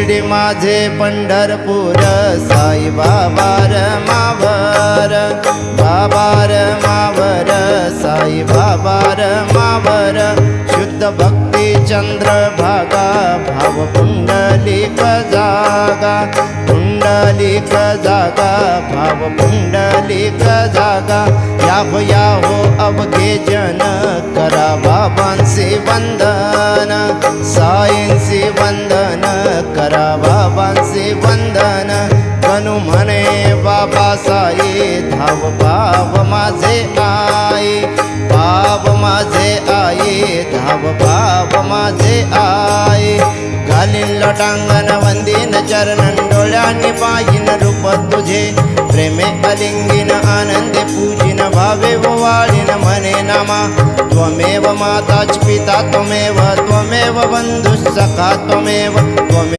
शिर्डी माझे पंढरपूर साई बाबा मावर बाबा मावर साई बाबा मावर शुद्ध भक्ती चंद्रभागा भाव पुंडलिक जागा पुंडलिक जागा भाव पुंडलिक जागा या हो अवघे जन करा बाबांचे वंदन साईंचे वंदन करा बाबांचे वंदन कनु म्हणे बाबा साई धाव भाव माझे आई भाव माझे आई धाव भाव माझे आई घालीन लोटांगण वंदीन चरणन डोळ्यांनी पाहिन रूप तुझे प्रेमे अलिंगिन आनंदे पूजिन भावे वाळीन म्हणे नामा त्वमेव माताच पिता त्वमेव त्वमेव बंधुः सखा त्वमेव